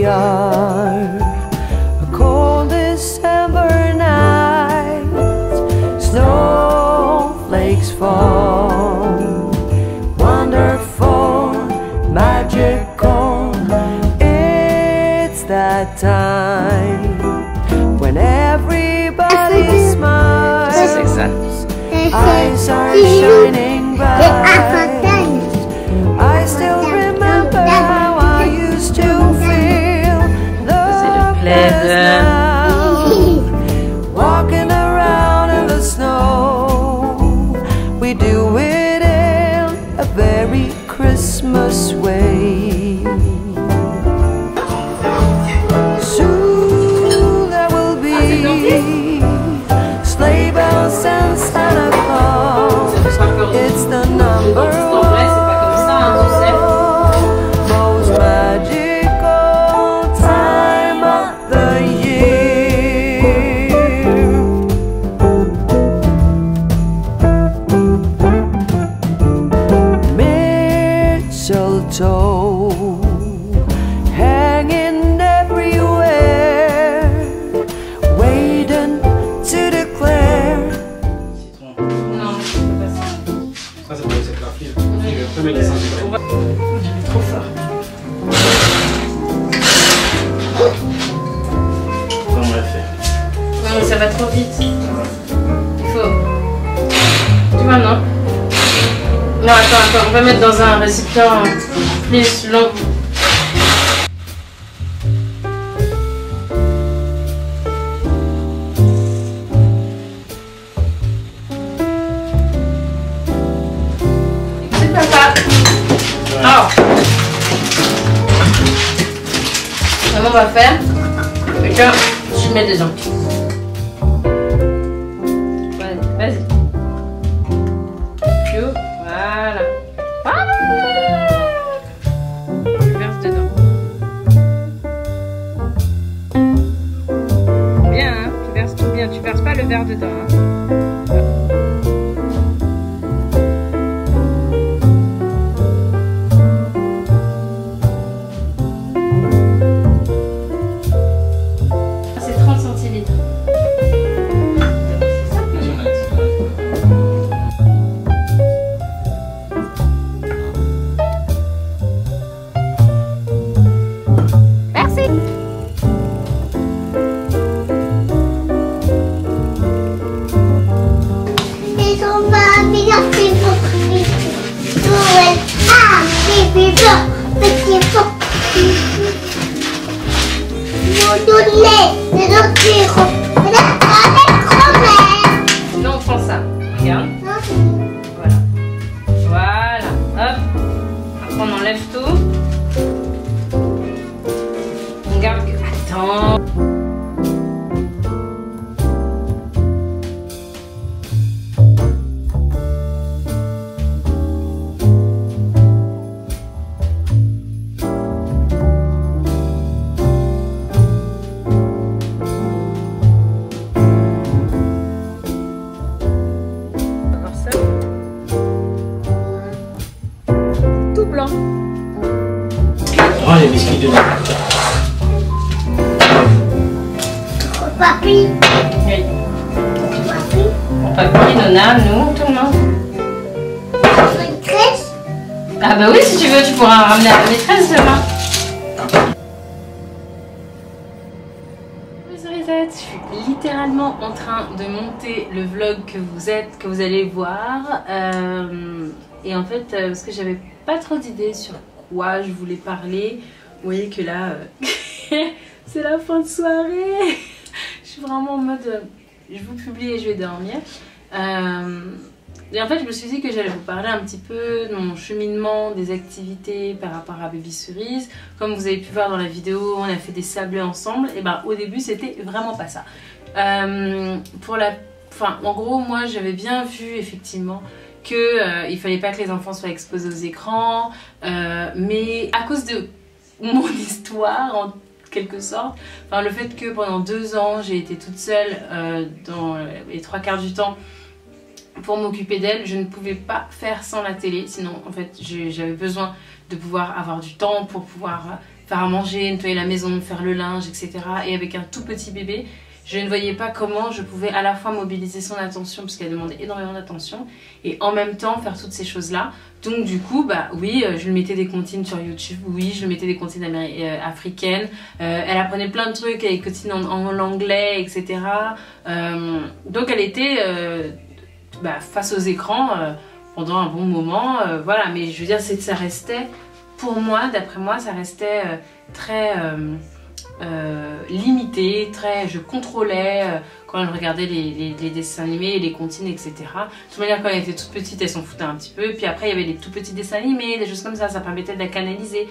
we are. A cold December night, snowflakes fall. Wonderful, magical, it's that time when everybody smiles. Eyes are shining bright. I still remember how I used to feel the best now. Walking around in the snow, we do it in a very Christmas way. Soon there will be sleigh bells and Santa Claus. It's the number one most magical time of the year. Mistletoe hanging everywhere, waiting to declare. Non, je peux pas ça. Ça peut être la fille. Le premier qui s'en dit. Trop fort. Non, on l'a fait. Non, mais ça va trop vite. Il faut. Tu vois, non? Non, attends, on va mettre dans un récipient plus long. C'est papa. Oh. Comment on va faire? Et que je mets dedans. Vas-y. Voilà. Voilà. Tu verses dedans. Bien, hein? Tu verses tout bien. Tu verses pas le verre dedans. Hein? C'est 30 centilitres. Non, on prend ça. Regarde. Voilà. Voilà. Hop. Après, on enlève tout. On garde. Attends. Tout blanc. Oh, les biscuits dedans. Papi. Oui. Mon papy, Nona, nous, tout le monde. Une crèche. Ah bah oui, si tu veux, tu pourras ramener à la maîtresse demain. Les Cerisettes, je suis littéralement en train de monter le vlog que vous allez voir. Et en fait, parce que j'avais pas trop d'idées sur quoi je voulais parler. Vous voyez que là, c'est la fin de soirée. Je suis vraiment en mode, je vous publie et je vais dormir. Et en fait, je me suis dit que j'allais vous parler un petit peu de mon cheminement, des activités par rapport à Baby Cerise. Comme vous avez pu voir dans la vidéo, on a fait des sablés ensemble. Et ben, au début, c'était vraiment pas ça. En gros, moi, j'avais bien vu effectivement que il fallait pas que les enfants soient exposés aux écrans, mais à cause de mon histoire en quelque sorte, enfin le fait que pendant 2 ans j'ai été toute seule dans les 3/4 du temps pour m'occuper d'elle, je ne pouvais pas faire sans la télé, sinon en fait j'avais besoin de pouvoir avoir du temps pour pouvoir faire à manger, nettoyer la maison, faire le linge, etc. Et avec un tout petit bébé, je ne voyais pas comment je pouvais à la fois mobiliser son attention, parce qu'elle demandait énormément d'attention, et en même temps faire toutes ces choses-là. Donc du coup, bah oui, je lui mettais des comptines sur YouTube, oui, je lui mettais des comptines africaines, elle apprenait plein de trucs avec comptines en anglais, etc. Donc elle était face aux écrans pendant un bon moment, voilà, mais je veux dire, ça restait, pour moi, d'après moi, ça restait très limité, je contrôlais quand elle regardait les dessins animés, les comptines, etc. De toute manière, quand elle était toute petite, elle s'en foutait un petit peu. Puis après, il y avait des tout petits dessins animés, des choses comme ça permettait de la canaliser.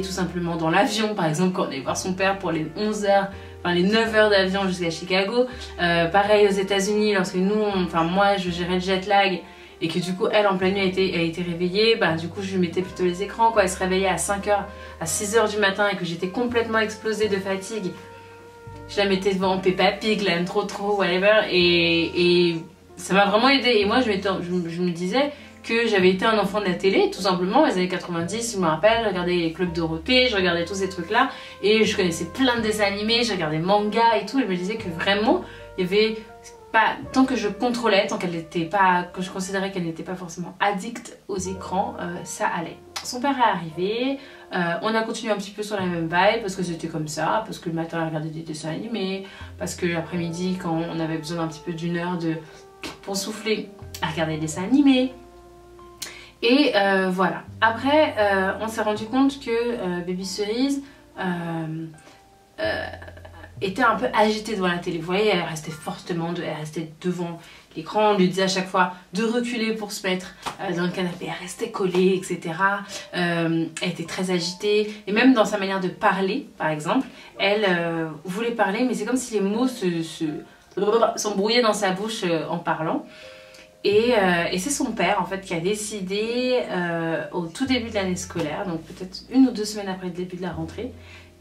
Tout simplement dans l'avion, par exemple, quand on allait voir son père pour les 11 heures, enfin les 9 heures d'avion jusqu'à Chicago. Pareil aux États-Unis, lorsque moi, je gérais le jet lag. Et que du coup, elle, en pleine nuit, elle a été réveillée, du coup, je lui mettais plutôt les écrans. Quand elle se réveillait à 5h, à 6h du matin et que j'étais complètement explosée de fatigue, je la mettais devant Peppa Pig, la Trop, whatever. Et ça m'a vraiment aidée. Et moi, je me disais que j'avais été un enfant de la télé, tout simplement, les années 90, je me rappelle, je regardais les Clubs Dorothée, je regardais tous ces trucs-là. Et je connaissais plein de dessins animés, je regardais manga et tout. Et je me disais que vraiment, il y avait... tant que je contrôlais, tant qu'elle n'était pas, que je considérais qu'elle n'était pas forcément addicte aux écrans, ça allait. Son père est arrivé, on a continué un petit peu sur la même vibe parce que c'était comme ça, parce que le matin elle regardait des dessins animés, parce que l'après-midi quand on avait besoin d'un petit peu d'une heure pour souffler, elle regardait des dessins animés. Et voilà. Après, on s'est rendu compte que Baby Cerise était un peu agitée devant la télé. Vous voyez, elle restait elle restait devant l'écran. On lui disait à chaque fois de reculer pour se mettre dans le canapé. Elle restait collée, etc. Elle était très agitée. Et même dans sa manière de parler, par exemple, elle voulait parler, mais c'est comme si les mots s'embrouillaient dans sa bouche en parlant. Et c'est son père en fait qui a décidé au tout début de l'année scolaire, donc peut-être 1 ou 2 semaines après le début de la rentrée,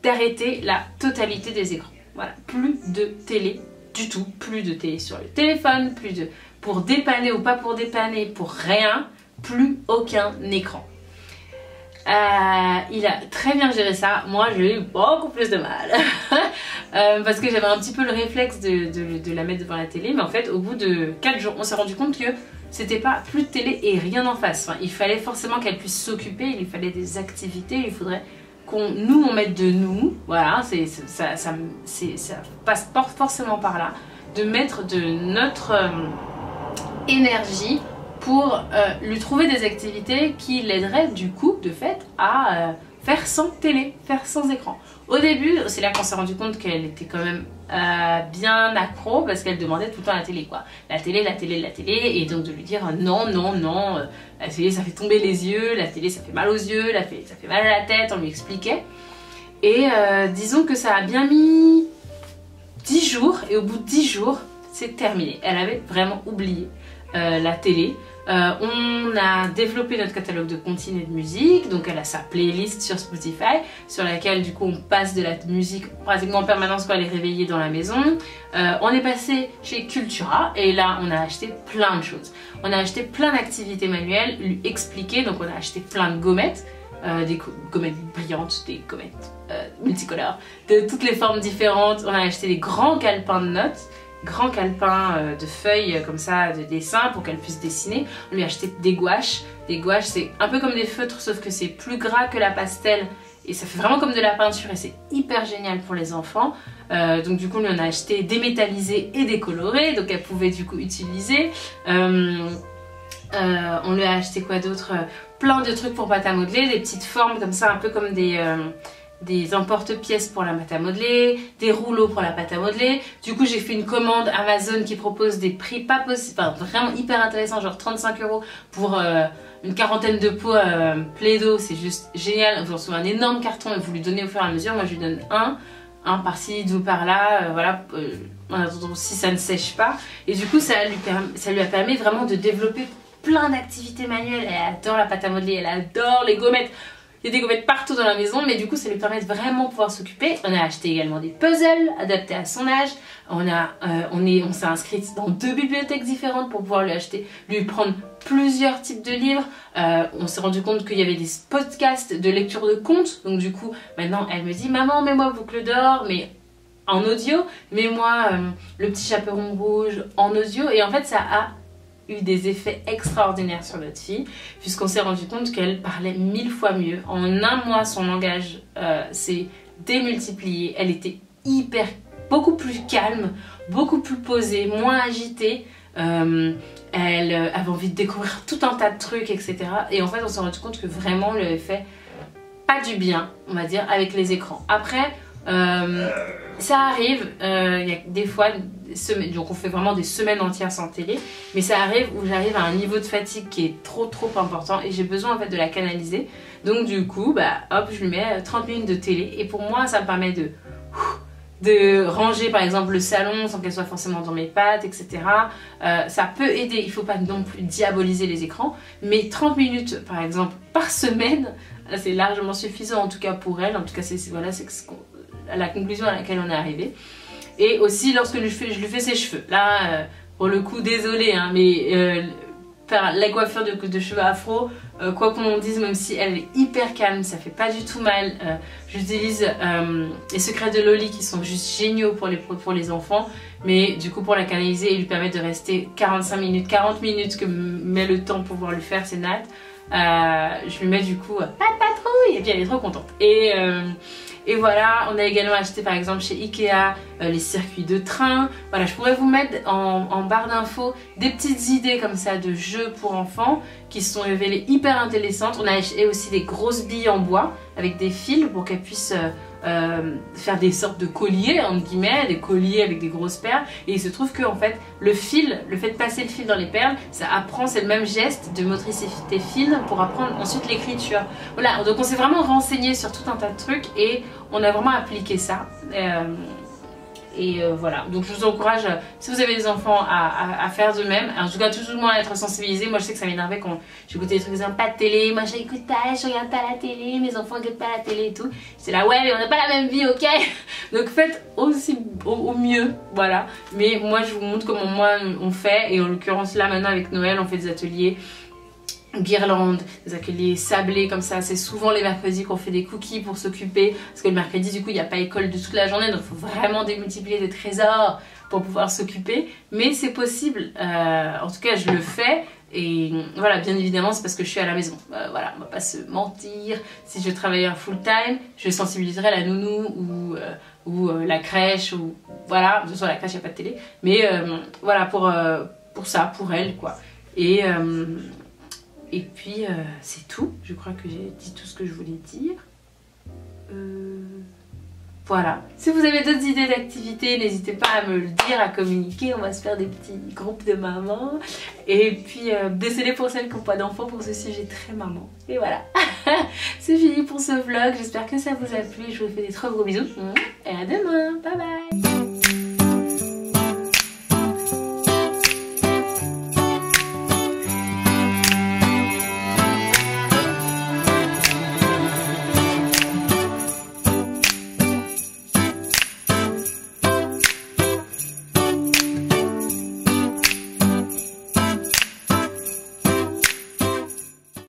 d'arrêter la totalité des écrans. Voilà, plus de télé du tout, plus de télé sur le téléphone, plus de pour dépanner ou pas pour dépanner, pour rien, plus aucun écran. Il a très bien géré ça, moi j'ai eu beaucoup plus de mal parce que j'avais un petit peu le réflexe de la mettre devant la télé, mais en fait au bout de 4 jours on s'est rendu compte que c'était pas plus de télé et rien en face. Enfin, il fallait forcément qu'elle puisse s'occuper, il lui fallait des activités, il faudrait on mette de nous, voilà, ça passe forcément par là, de mettre de notre énergie pour lui trouver des activités qui l'aideraient du coup de fait à faire sans télé, faire sans écran. Au début, c'est là qu'on s'est rendu compte qu'elle était quand même bien accro parce qu'elle demandait tout le temps la télé quoi. La télé, et donc de lui dire non, la télé ça fait tomber les yeux, la télé ça fait mal aux yeux, ça fait mal à la tête, on lui expliquait. Et disons que ça a bien mis 10 jours et au bout de 10 jours, c'est terminé. Elle avait vraiment oublié la télé. On a développé notre catalogue de comptines et de musique, donc elle a sa playlist sur Spotify sur laquelle du coup on passe de la musique pratiquement en permanence quand elle est réveillée dans la maison. On est passé chez Cultura et là on a acheté plein de choses. On a acheté plein d'activités manuelles, lui expliquer, donc on a acheté plein de gommettes, des gommettes brillantes, des gommettes multicolores, de toutes les formes différentes. On a acheté des grands calepins de notes, grands calepins de feuilles comme ça, de dessin pour qu'elle puisse dessiner. On lui a acheté des gouaches. Des gouaches c'est un peu comme des feutres sauf que c'est plus gras que la pastel et ça fait vraiment comme de la peinture et c'est hyper génial pour les enfants. Donc du coup on lui en a acheté démétallisé et décoloré, donc elle pouvait du coup utiliser. On lui a acheté quoi d'autre, plein de trucs pour pâte à modeler, des petites formes comme ça un peu comme des emporte-pièces pour la pâte à modeler, des rouleaux pour la pâte à modeler. Du coup j'ai fait une commande Amazon qui propose des prix pas possibles, enfin vraiment hyper intéressants, genre 35 € pour une quarantaine de pots Play-Doh, c'est juste génial. Vous recevez un énorme carton et vous lui donnez au fur et à mesure. Moi je lui donne un par-ci, deux par-là, voilà, en attendant si ça ne sèche pas. Et du coup ça lui a permis vraiment de développer plein d'activités manuelles. Elle adore la pâte à modeler, elle adore les gommettes. Il y a des gommettes partout dans la maison, mais du coup ça lui permet de vraiment pouvoir s'occuper. On a acheté également des puzzles adaptés à son âge. On s'est inscrite dans 2 bibliothèques différentes pour pouvoir lui prendre plusieurs types de livres. On s'est rendu compte qu'il y avait des podcasts de lecture de contes. Donc du coup, maintenant elle me dit maman, mets-moi Boucle d'Or, mais en audio. Mets-moi Le Petit Chaperon Rouge en audio. Et en fait ça a eu des effets extraordinaires sur notre fille, puisqu'on s'est rendu compte qu'elle parlait 1000 fois mieux. En un mois, son langage s'est démultiplié. Elle était beaucoup plus calme, beaucoup plus posée, moins agitée. Elle avait envie de découvrir tout un tas de trucs, etc. Et en fait, on s'est rendu compte que vraiment, on lui avait fait pas du bien, on va dire, avec les écrans. Après, ça arrive, il y a des fois, donc on fait vraiment des semaines entières sans télé, mais ça arrive où j'arrive à un niveau de fatigue qui est trop important et j'ai besoin en fait de la canaliser. Donc du coup, bah hop, je lui mets 30 minutes de télé et pour moi ça me permet de ranger par exemple le salon sans qu'elle soit forcément dans mes pattes, etc. Ça peut aider, il ne faut pas non plus diaboliser les écrans, mais 30 minutes par exemple par semaine, c'est largement suffisant en tout cas pour elle. En tout cas c'est la conclusion à laquelle on est arrivé. Et aussi lorsque je lui fais ses cheveux, là pour le coup désolée hein, mais faire la coiffure de cheveux afro, quoi qu'on en dise, même si elle est hyper calme, ça fait pas du tout mal. J'utilise les secrets de Loli qui sont juste géniaux pour les enfants, mais du coup pour la canaliser et lui permettre de rester 45 minutes, 40 minutes que met le temps pour pouvoir lui faire ses nattes, je lui mets du coup pas de patrouille et puis elle est trop contente. Et voilà, on a également acheté par exemple chez Ikea les circuits de train. Voilà, je pourrais vous mettre en barre d'infos des petites idées comme ça de jeux pour enfants qui se sont révélées hyper intéressantes. On a acheté aussi des grosses billes en bois avec des fils pour qu'elles puissent faire des sortes de colliers, entre guillemets, des colliers avec des grosses perles. Et il se trouve que en fait, le fait de passer le fil dans les perles, ça apprend, c'est le même geste de motricité fine pour apprendre ensuite l'écriture. Voilà, donc on s'est vraiment renseigné sur tout un tas de trucs et on a vraiment appliqué ça. Voilà, donc je vous encourage, si vous avez des enfants, à faire de même. En tout cas, tout le monde à être sensibilisé. Moi, je sais que ça m'énervait quand j'écoutais des trucs disant pas de télé. Moi, j'écoute pas, je regarde pas la télé, mes enfants regardent pas la télé et tout. C'est là, ouais, mais on n'a pas la même vie, ok? Donc faites aussi au mieux, voilà. Mais moi, je vous montre comment moi on fait. Et en l'occurrence, là maintenant avec Noël, on fait des ateliers guirlandes, des ateliers sablés comme ça. C'est souvent les mercredis qu'on fait des cookies pour s'occuper, parce que le mercredi du coup il n'y a pas école de toute la journée, donc il faut vraiment démultiplier des trésors pour pouvoir s'occuper, mais c'est possible. En tout cas je le fais et voilà, bien évidemment c'est parce que je suis à la maison. Voilà, on va pas se mentir, si je travaillais en full time je sensibiliserais la nounou ou la crèche, ou voilà, de toute façon la crèche il n'y a pas de télé, mais voilà, pour ça, pour elle quoi. Et puis c'est tout, je crois que j'ai dit tout ce que je voulais dire. Voilà, si vous avez d'autres idées d'activités, n'hésitez pas à me le dire, à communiquer, on va se faire des petits groupes de mamans. Et puis désolée pour celles qui n'ont pas d'enfants pour ce sujet très maman. Et voilà, c'est fini pour ce vlog, j'espère que ça vous a plu, je vous fais des trop gros bisous. Et à demain, bye bye.